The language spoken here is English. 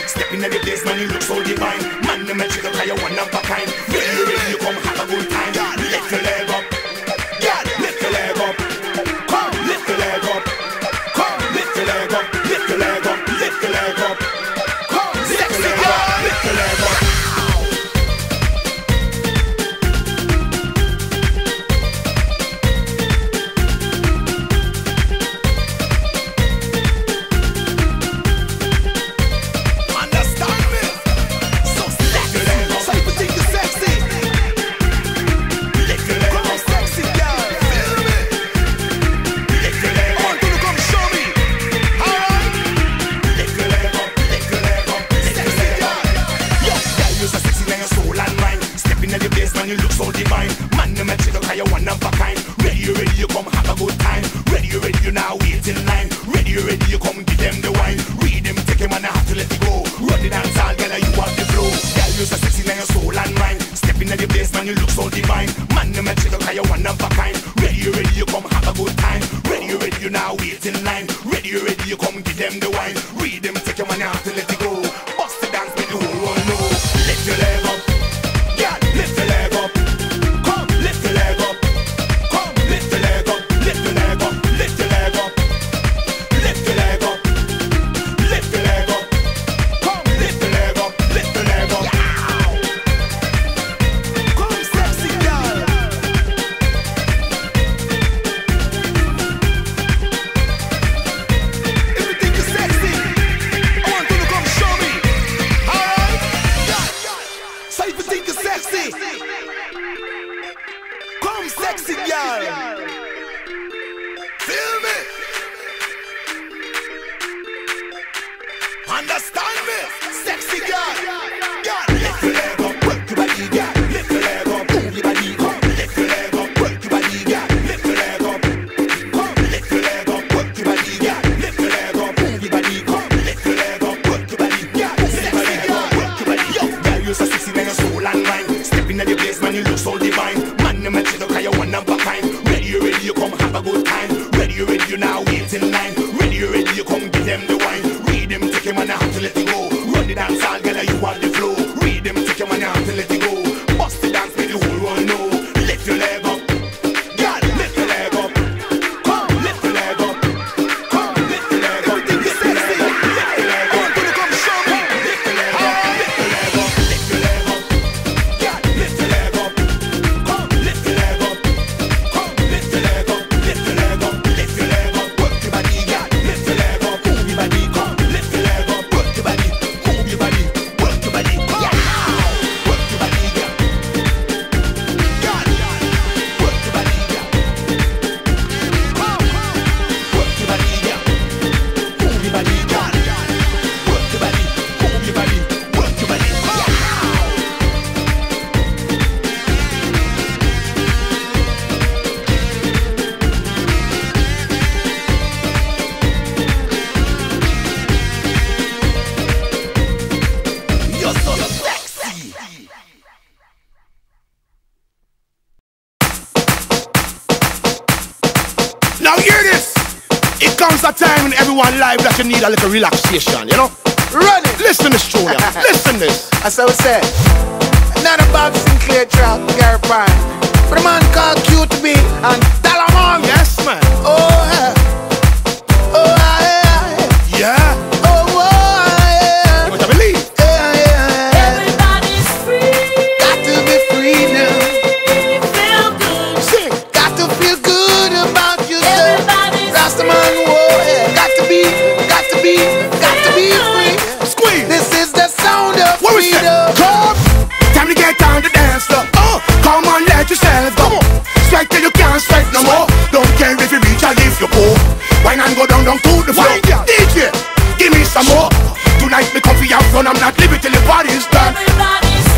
Stepping in the place, man, you look so divine. Man, the magic of you one of a kind. Ready, you come have a good time. Lift your leg up. Lift your leg up. Come, lift your leg up. Come, lift your leg up. Lift your leg up. Lift your leg up. Come, lift your leg up. Lift your leg up. You look so divine. Man, the magic of you one of a kind. Ready, you come have a good time. Ready, you now wait in line. Ready, you come give them the wine. Read them, take him and I have to let it go. Run the dance all, girl, you want the flow. Girl, you're so sexy, now your soul and mind. Step in the place, man, you look so divine. Man, the magic of you one of a kind. Ready, you come have a good time. Ready, you now wait in line. Ready, you come give them the wine. Read them, take him and I have to let it go. Bust the dance, make the whole world know. Lift your leg up. Lift your leg up. Come, lift your leg up. Come, lift your leg up. Lift your leg up. Lift your leg up. Lift your leg up. Lift your leg up. Come, lift your leg up. Lift your leg up. Come, sexy girl. If you think you're sexy, I want you to come show me. Alright? So if you think you're sexy, come sexy girl. Feel me? Understand me? Sexy girl. Lift your leg up, work your body, girl. Lift your leg up, move your body, come. Lift your leg up, work your body, girl. Lift your leg up, come. Lift your leg up, work your body, girl. Lift your leg up, move your body, come. Lift your leg up, work your body, girl. Sexy girl, work your body. Yo, girl, you're so sexy, now your soul and mind. Step in the place, man, you look so divine. Man, the magic of you one of a kind. Ready, you come have a good time. Ready, you now wait in line. Ready, you come give them the wine. Read them, take him and I have to let it go. Run the dance all, girl, you want the flow. Read them, take him and I have to let it go. Bust the dance, make the whole world know. Lift your leg up. Girl, lift your leg up. Come, lift your leg up. Come, lift your leg up. Lift your leg up. Lift your leg up. Gonna come show me. Lift your leg up. Lift your leg up. Lift your leg up. Girl, lift your leg up. Come, lift your leg up. Come, lift your leg up. Lift your leg up. Lift your leg up. Work your body, girl. Lift your leg up. Move your body. Come, lift your leg up. Work your body. Move your body. Work your body. Come. Work your body, girl. Girl, work your body, girl. Come. Work your body, girl. Move your body, girl. Work your body. Move your body. Work your body. Come. You're so sexy. Now hear this. It comes a time in everyone life that you need a little relaxation, you know? Run it. Listen to this tune, listen this. That's how we say. Not a Bob Sinclair track, Gary Prime. But a man called QTB and Dalamon. Yes, man. Oh, yeah. Oh, yeah. Yeah. Oh, yeah. You better believe. Everybody's free. Got to be free now. Feel good. Sing. Got to feel good about yourself. Everybody's Rastaman, whoa, yeah. Got to be free. Squeeze. This is the sound of What we say? freedom. Come. Time to get on the dance floor. Come on, let yourself go. Strike till you can't strike no more. Don't care if you reach or if you go. Wine and go down to the floor. DJ, give me some more. Tonight me comfy out front. I'm not leaving till the party's done. Everybody's